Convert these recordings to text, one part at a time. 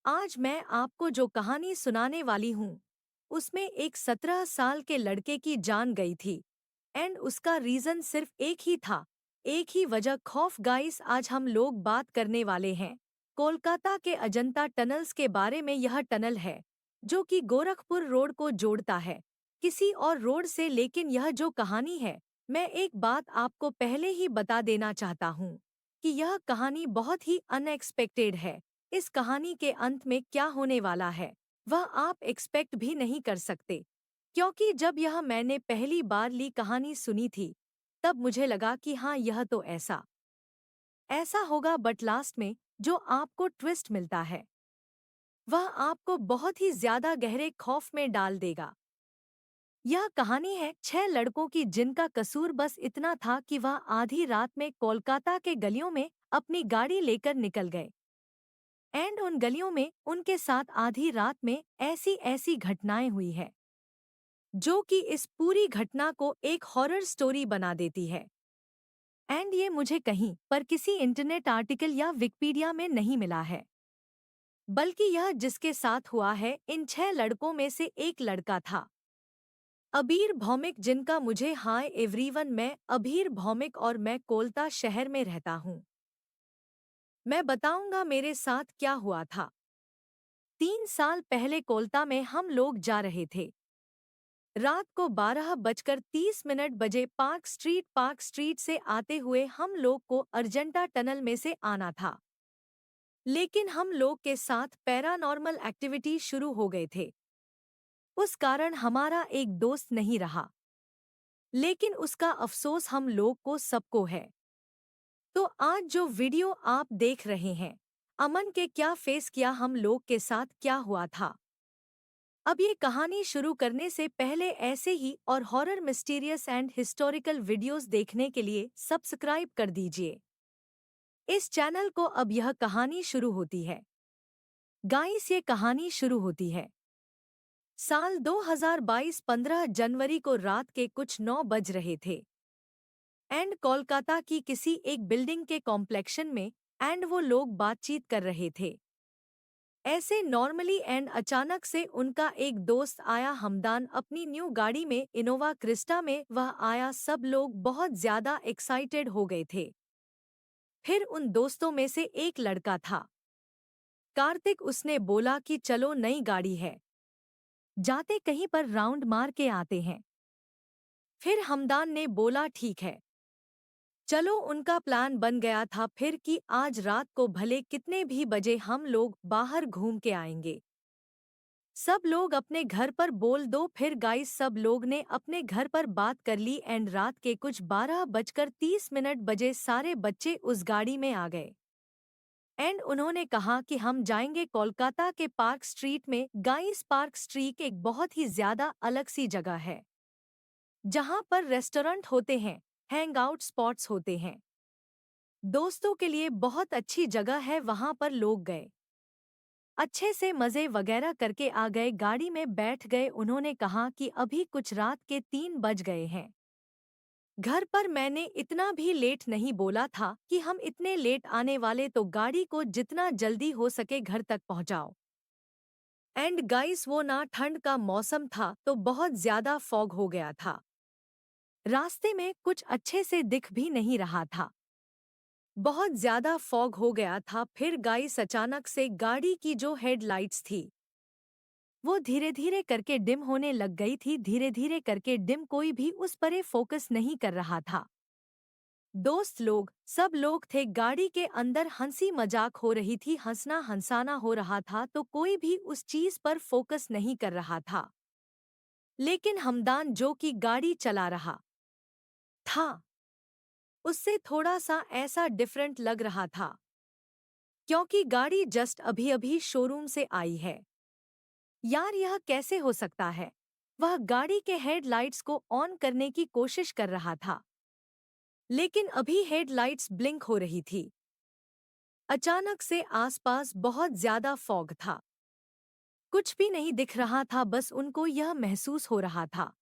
आज मैं आपको जो कहानी सुनाने वाली हूँ, उसमें एक 17 साल के लड़के की जान गई थी। एंड उसका रीजन सिर्फ एक ही था, एक ही वजह खौफ। गाइस, आज हम लोग बात करने वाले हैं कोलकाता के अजंता टनल्स के बारे में। यह टनल है जो कि गोरखपुर रोड को जोड़ता है किसी और रोड से। लेकिन यह जो कहानी है, मैं एक बात आपको पहले ही बता देना चाहता हूँ कि यह कहानी बहुत ही अनएक्सपेक्टेड है। इस कहानी के अंत में क्या होने वाला है, वह आप एक्सपेक्ट भी नहीं कर सकते। क्योंकि जब यह मैंने पहली बार ली कहानी सुनी थी, तब मुझे लगा कि हाँ, यह तो ऐसा ऐसा होगा। बट लास्ट में जो आपको ट्विस्ट मिलता है, वह आपको बहुत ही ज्यादा गहरे खौफ में डाल देगा। यह कहानी है 6 लड़कों की, जिनका कसूर बस इतना था कि वह आधी रात में कोलकाता के गलियों में अपनी गाड़ी लेकर निकल गए। एंड उन गलियों में उनके साथ आधी रात में ऐसी ऐसी घटनाएं हुई है, जो कि इस पूरी घटना को एक हॉरर स्टोरी बना देती है। एंड ये मुझे कहीं पर किसी इंटरनेट आर्टिकल या विकिपीडिया में नहीं मिला है, बल्कि यह जिसके साथ हुआ है, इन 6 लड़कों में से एक लड़का था अबीर भौमिक, जिनका मुझे हाय एवरीवन, मैं अबीर भौमिक और मैं कोलता शहर में रहता हूँ। मैं बताऊंगा मेरे साथ क्या हुआ था। 3 साल पहले कोलता में हम लोग जा रहे थे। रात को 12:30 बजे पार्क स्ट्रीट से आते हुए हम लोग को अर्जेंटा टनल में से आना था। लेकिन हम लोग के साथ पैरानॉर्मल एक्टिविटी शुरू हो गए थे। उस कारण हमारा एक दोस्त नहीं रहा, लेकिन उसका अफसोस हम लोग को सबको है। तो आज जो वीडियो आप देख रहे हैं, अमन के क्या फेस किया हम लोग के साथ क्या हुआ था। अब ये कहानी शुरू करने से पहले ऐसे ही और horror, mysterious and historical videos देखने के लिए सब्सक्राइब कर दीजिए इस चैनल को। अब यह कहानी शुरू होती है। गाइस, ये कहानी शुरू होती है साल 2022, 15 जनवरी को। रात के कुछ 9 बज रहे थे एंड कोलकाता की किसी एक बिल्डिंग के कॉम्प्लेक्शन में। एंड वो लोग बातचीत कर रहे थे ऐसे नॉर्मली। एंड अचानक से उनका एक दोस्त आया, हमदान, अपनी न्यू गाड़ी में, इनोवा क्रिस्टा में वह आया। सब लोग बहुत ज्यादा एक्साइटेड हो गए थे। फिर उन दोस्तों में से एक लड़का था कार्तिक। उसने बोला कि चलो, नई गाड़ी है, जाते कहीं पर राउंड मार के आते हैं। फिर हमदान ने बोला ठीक है, चलो। उनका प्लान बन गया था फिर कि आज रात को भले कितने भी बजे हम लोग बाहर घूम के आएंगे। सब लोग अपने घर पर बोल दो। फिर गाइस, सब लोग ने अपने घर पर बात कर ली। एंड रात के कुछ 12:30 बजे सारे बच्चे उस गाड़ी में आ गए। एंड उन्होंने कहा कि हम जाएंगे कोलकाता के पार्क स्ट्रीट में। गाइस, पार्क स्ट्रीट एक बहुत ही ज्यादा अलग सी जगह है, जहां पर रेस्टोरेंट होते हैं, हैंग आउट स्पॉट्स होते हैं, दोस्तों के लिए बहुत अच्छी जगह है। वहां पर लोग गए, अच्छे से मजे वगैरह करके आ गए, गाड़ी में बैठ गए। उन्होंने कहा कि अभी कुछ रात के 3 बज गए हैं। घर पर मैंने इतना भी लेट नहीं बोला था कि हम इतने लेट आने वाले, तो गाड़ी को जितना जल्दी हो सके घर तक पहुंचाओ। एंड गाइस, वो ना ठंड का मौसम था, तो बहुत ज्यादा फॉग हो गया था। रास्ते में कुछ अच्छे से दिख भी नहीं रहा था, बहुत ज्यादा फॉग हो गया था। फिर गाइस, अचानक से गाड़ी की जो हेडलाइट्स थी, वो धीरे धीरे करके डिम होने लग गई थी। धीरे धीरे करके डिम, कोई भी उस पर फोकस नहीं कर रहा था। दोस्त लोग, सब लोग थे गाड़ी के अंदर, हंसी मजाक हो रही थी, हंसना हंसाना हो रहा था, तो कोई भी उस चीज पर फोकस नहीं कर रहा था। लेकिन हमदान, जो कि गाड़ी चला रहा था, उससे थोड़ा सा ऐसा डिफरेंट लग रहा था, क्योंकि गाड़ी जस्ट अभी अभी शोरूम से आई है। यार, यह कैसे हो सकता है। वह गाड़ी के हेडलाइट्स को ऑन करने की कोशिश कर रहा था, लेकिन अभी हेडलाइट्स ब्लिंक हो रही थी। अचानक से आसपास बहुत ज्यादा फॉग था, कुछ भी नहीं दिख रहा था। बस उनको यह महसूस हो रहा था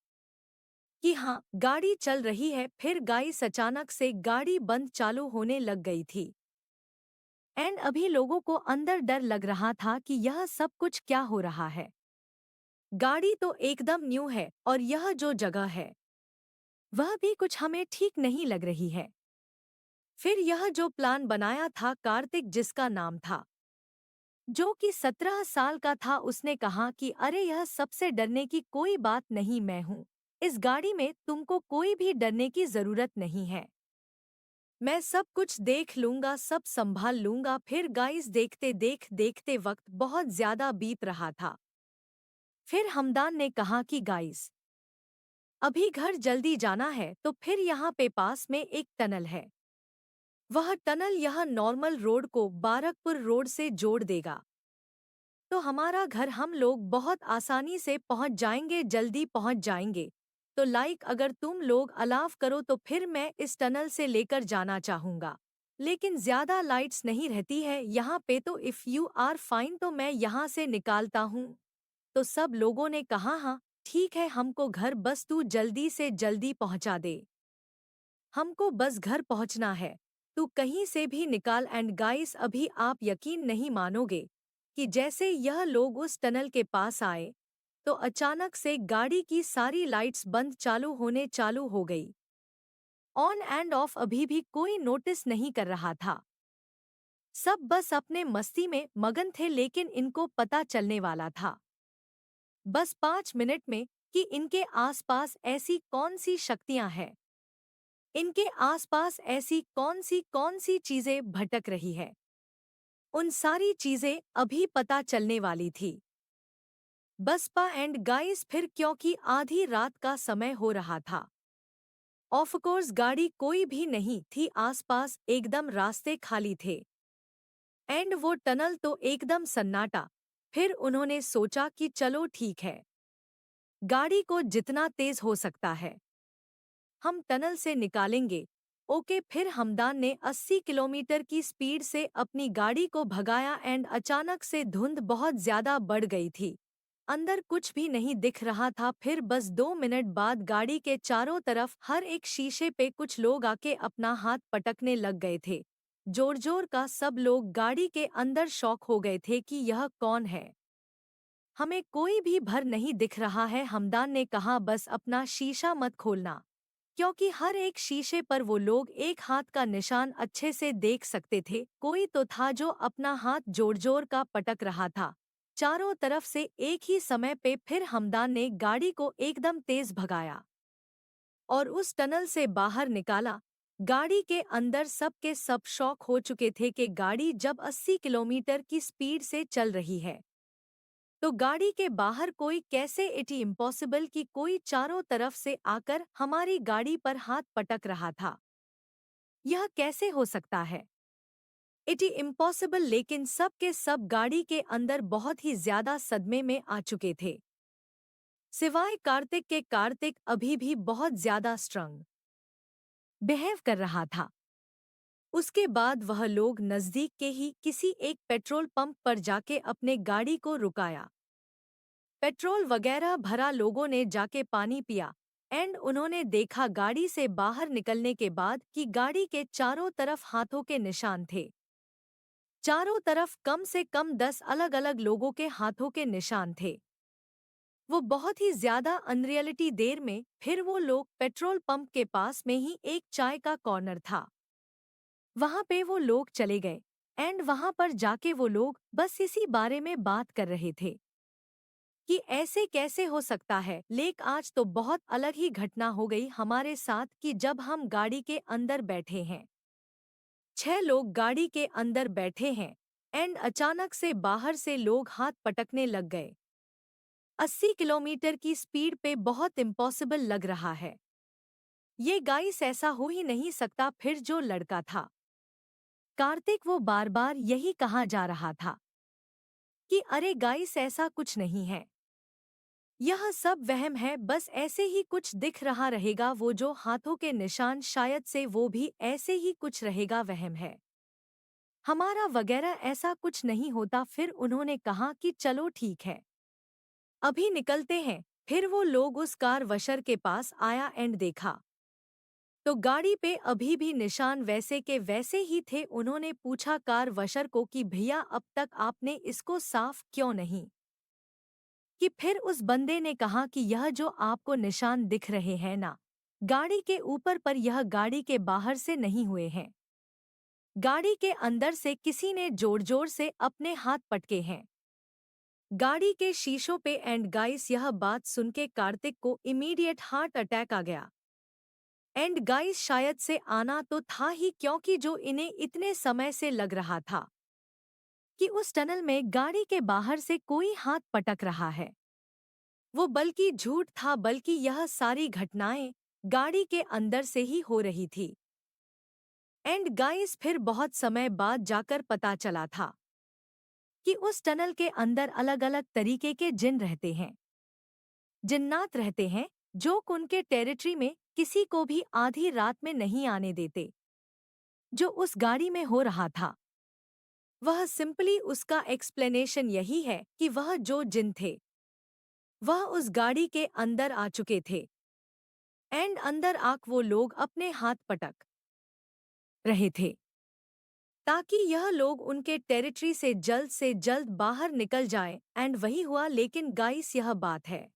कि हाँ, गाड़ी चल रही है। फिर गाइस, अचानक से गाड़ी बंद चालू होने लग गई थी। एंड अभी लोगों को अंदर डर लग रहा था कि यह सब कुछ क्या हो रहा है। गाड़ी तो एकदम न्यू है और यह जो जगह है वह भी कुछ हमें ठीक नहीं लग रही है। फिर यह जो प्लान बनाया था कार्तिक, जिसका नाम था, जो कि 17 साल का था, उसने कहा कि अरे यह सबसे डरने की कोई बात नहीं, मैं हूँ इस गाड़ी में, तुमको कोई भी डरने की जरूरत नहीं है, मैं सब कुछ देख लूंगा, सब संभाल लूंगा। फिर गाइस देखते वक्त बहुत ज्यादा बीत रहा था। फिर हमदान ने कहा कि गाइस अभी घर जल्दी जाना है, तो फिर यहाँ पे पास में एक टनल है, वह टनल यह नॉर्मल रोड को बारकपुर रोड से जोड़ देगा, तो हमारा घर हम लोग बहुत आसानी से पहुंच जाएंगे, जल्दी पहुंच जाएंगे। तो अगर तुम लोग अलाव करो तो फिर मैं इस टनल से लेकर जाना चाहूंगा, लेकिन ज्यादा लाइट्स नहीं रहती है यहाँ पे, तो इफ़ यू आर फाइन तो मैं यहाँ से निकालता हूँ। तो सब लोगों ने कहा हाँ ठीक है, हमको घर बस तू जल्दी से जल्दी पहुंचा दे, हमको बस घर पहुंचना है, तू कहीं से भी निकाल। एंड गाइस अभी आप यकीन नहीं मानोगे कि जैसे यह लोग उस टनल के पास आए तो अचानक से गाड़ी की सारी लाइट्स बंद चालू होने चालू हो गई। ऑन एंड ऑफ अभी भी कोई नोटिस नहीं कर रहा था, सब बस अपने मस्ती में मगन थे, लेकिन इनको पता चलने वाला था बस 5 मिनट में कि इनके आसपास ऐसी कौन सी शक्तियां हैं, इनके आसपास ऐसी कौन सी चीजें भटक रही है। उन सारी चीजें अभी पता चलने वाली थी। बसपा एंड गाइस फिर, क्योंकि आधी रात का समय हो रहा था, ऑफ कोर्स गाड़ी कोई भी नहीं थी आसपास, एकदम रास्ते खाली थे एंड वो टनल तो एकदम सन्नाटा। फिर उन्होंने सोचा कि चलो ठीक है, गाड़ी को जितना तेज हो सकता है हम टनल से निकालेंगे। ओके, फिर हमदान ने 80 किलोमीटर की स्पीड से अपनी गाड़ी को भगाया एंड अचानक से धुंध बहुत ज्यादा बढ़ गई थी, अंदर कुछ भी नहीं दिख रहा था। फिर बस 2 मिनट बाद गाड़ी के चारों तरफ हर एक शीशे पे कुछ लोग आके अपना हाथ पटकने लग गए थे, जोर जोर का। सब लोग गाड़ी के अंदर शॉक हो गए थे कि यह कौन है, हमें कोई भी भर नहीं दिख रहा है। हमदान ने कहा बस अपना शीशा मत खोलना, क्योंकि हर एक शीशे पर वो लोग एक हाथ का निशान अच्छे से देख सकते थे। कोई तो था जो अपना हाथ जोर जोर का पटक रहा था चारों तरफ से एक ही समय पे। फिर हमदान ने गाड़ी को एकदम तेज भगाया और उस टनल से बाहर निकाला। गाड़ी के अंदर सब के सब शॉक हो चुके थे कि गाड़ी जब 80 किलोमीटर की स्पीड से चल रही है तो गाड़ी के बाहर कोई कैसे, इट इम्पॉसिबल कि कोई चारों तरफ से आकर हमारी गाड़ी पर हाथ पटक रहा था, यह कैसे हो सकता है, इट इम्पॉसिबल। लेकिन सब के सब गाड़ी के अंदर बहुत ही ज्यादा सदमे में आ चुके थे, सिवाय कार्तिक के। कार्तिक अभी भी बहुत ज्यादा स्ट्रंग बिहेव कर रहा था। उसके बाद वह लोग नजदीक के ही किसी एक पेट्रोल पंप पर जाके अपने गाड़ी को रुकाया, पेट्रोल वगैरह भरा, लोगों ने जाके पानी पिया एंड उन्होंने देखा गाड़ी से बाहर निकलने के बाद कि गाड़ी के चारों तरफ हाथों के निशान थे, चारों तरफ कम से कम 10 अलग अलग लोगों के हाथों के निशान थे। वो बहुत ही ज्यादा अनरियलिटी। देर में फिर वो लोग पेट्रोल पंप के पास में ही एक चाय का कॉर्नर था, वहां पे वो लोग चले गए एंड वहां पर जाके वो लोग बस इसी बारे में बात कर रहे थे कि ऐसे कैसे हो सकता है। लेकिन आज तो बहुत अलग ही घटना हो गई हमारे साथ कि जब हम गाड़ी के अंदर बैठे हैं, 6 लोग गाड़ी के अंदर बैठे हैं एंड अचानक से बाहर से लोग हाथ पटकने लग गए। 80 किलोमीटर की स्पीड पे, बहुत इम्पॉसिबल लग रहा है, ये गाइस ऐसा हो ही नहीं सकता। फिर जो लड़का था कार्तिक, वो बार बार यही कहा जा रहा था कि अरे गाइस ऐसा कुछ नहीं है, यह सब वहम है, बस ऐसे ही कुछ दिख रहा रहेगा, वो जो हाथों के निशान शायद से वो भी ऐसे ही कुछ रहेगा, वहम है हमारा वगैरह, ऐसा कुछ नहीं होता। फिर उन्होंने कहा कि चलो ठीक है, अभी निकलते हैं। फिर वो लोग उस कार वशर के पास आया एंड देखा तो गाड़ी पे अभी भी निशान वैसे के वैसे ही थे। उन्होंने पूछा कार वशर को कि भैया अब तक आपने इसको साफ क्यों नहीं कि फिर उस बंदे ने कहा कि यह जो आपको निशान दिख रहे हैं ना, गाड़ी के ऊपर पर यह गाड़ी के बाहर से नहीं हुए हैं, गाड़ी के अंदर से किसी ने जोर जोर से अपने हाथ पटके हैं गाड़ी के शीशों पे। एंड गाइस, यह बात सुन के कार्तिक को इमीडिएट हार्ट अटैक आ गया। एंड गाइस, शायद से आना तो था ही, क्योंकि जो इन्हें इतने समय से लग रहा था कि उस टनल में गाड़ी के बाहर से कोई हाथ पटक रहा है, वो बल्कि झूठ था, बल्कि यह सारी घटनाएं गाड़ी के अंदर से ही हो रही थी। एंड गाइस, फिर बहुत समय बाद जाकर पता चला था कि उस टनल के अंदर अलग अलग तरीके के जिन रहते हैं, जिन्नात रहते हैं, जो उनके टेरिटरी में किसी को भी आधी रात में नहीं आने देते। जो उस गाड़ी में हो रहा था, वह सिंपली उसका एक्सप्लेनेशन यही है कि वह जो जिन थे वह उस गाड़ी के अंदर आ चुके थे। एंड अंदर आक वो लोग अपने हाथ पटक रहे थे ताकि यह लोग उनके टेरिटरी से जल्द बाहर निकल जाए। एंड वही हुआ। लेकिन गाइस, यह बात है,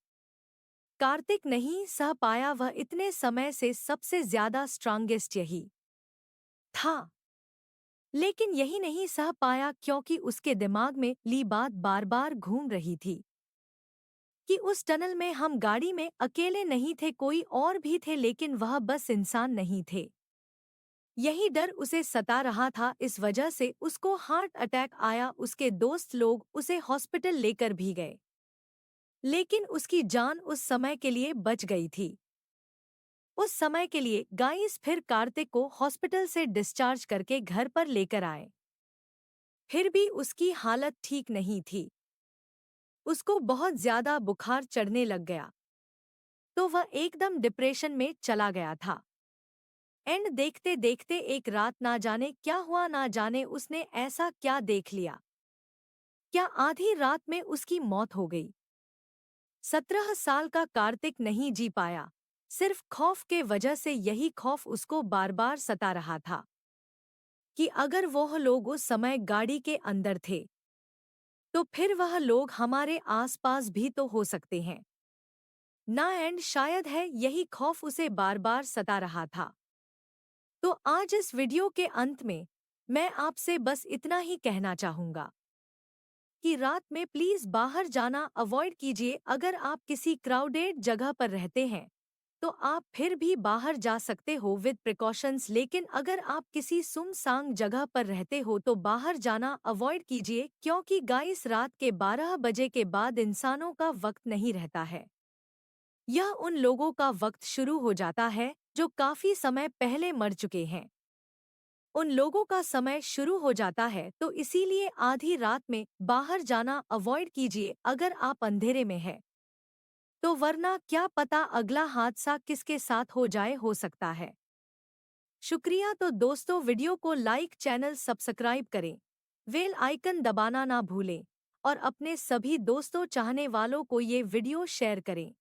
कार्तिक नहीं सह पाया। वह इतने समय से सबसे ज्यादा स्ट्रांगेस्ट यही था, लेकिन यही नहीं सह पाया क्योंकि उसके दिमाग में ली बात बार बार घूम रही थी कि उस टनल में हम गाड़ी में अकेले नहीं थे, कोई और भी थे, लेकिन वह बस इंसान नहीं थे। यही डर उसे सता रहा था, इस वजह से उसको हार्ट अटैक आया। उसके दोस्त लोग उसे हॉस्पिटल लेकर भी गए, लेकिन उसकी जान उस समय के लिए बच गई थी। उस समय के लिए गाइस, फिर कार्तिक को हॉस्पिटल से डिस्चार्ज करके घर पर लेकर आए। फिर भी उसकी हालत ठीक नहीं थी, उसको बहुत ज्यादा बुखार चढ़ने लग गया, तो वह एकदम डिप्रेशन में चला गया था। एंड देखते देखते एक रात ना जाने क्या हुआ, ना जाने उसने ऐसा क्या देख लिया, क्या आधी रात में उसकी मौत हो गई। 17 साल का कार्तिक नहीं जी पाया, सिर्फ खौफ के वजह से। यही खौफ उसको बार बार सता रहा था कि अगर वह लोग उस समय गाड़ी के अंदर थे तो फिर वह लोग हमारे आसपास भी तो हो सकते हैं ना। एंड शायद है यही खौफ उसे बार बार सता रहा था। तो आज इस वीडियो के अंत में मैं आपसे बस इतना ही कहना चाहूंगा कि रात में प्लीज बाहर जाना अवॉइड कीजिए। अगर आप किसी क्राउडेड जगह पर रहते हैं तो आप फिर भी बाहर जा सकते हो विद प्रिकॉशंस, लेकिन अगर आप किसी सुनसान जगह पर रहते हो तो बाहर जाना अवॉइड कीजिए, क्योंकि गाइस, रात के 12 बजे के बाद इंसानों का वक्त नहीं रहता है। यह उन लोगों का वक्त शुरू हो जाता है जो काफी समय पहले मर चुके हैं। उन लोगों का समय शुरू हो जाता है, तो इसीलिए आधी रात में बाहर जाना अवॉइड कीजिए अगर आप अंधेरे में हैं तो, वरना क्या पता अगला हादसा किसके साथ हो जाए, हो सकता है। शुक्रिया। तो दोस्तों, वीडियो को लाइक, चैनल सब्सक्राइब करें, बेल आइकन दबाना ना भूलें और अपने सभी दोस्तों चाहने वालों को ये वीडियो शेयर करें।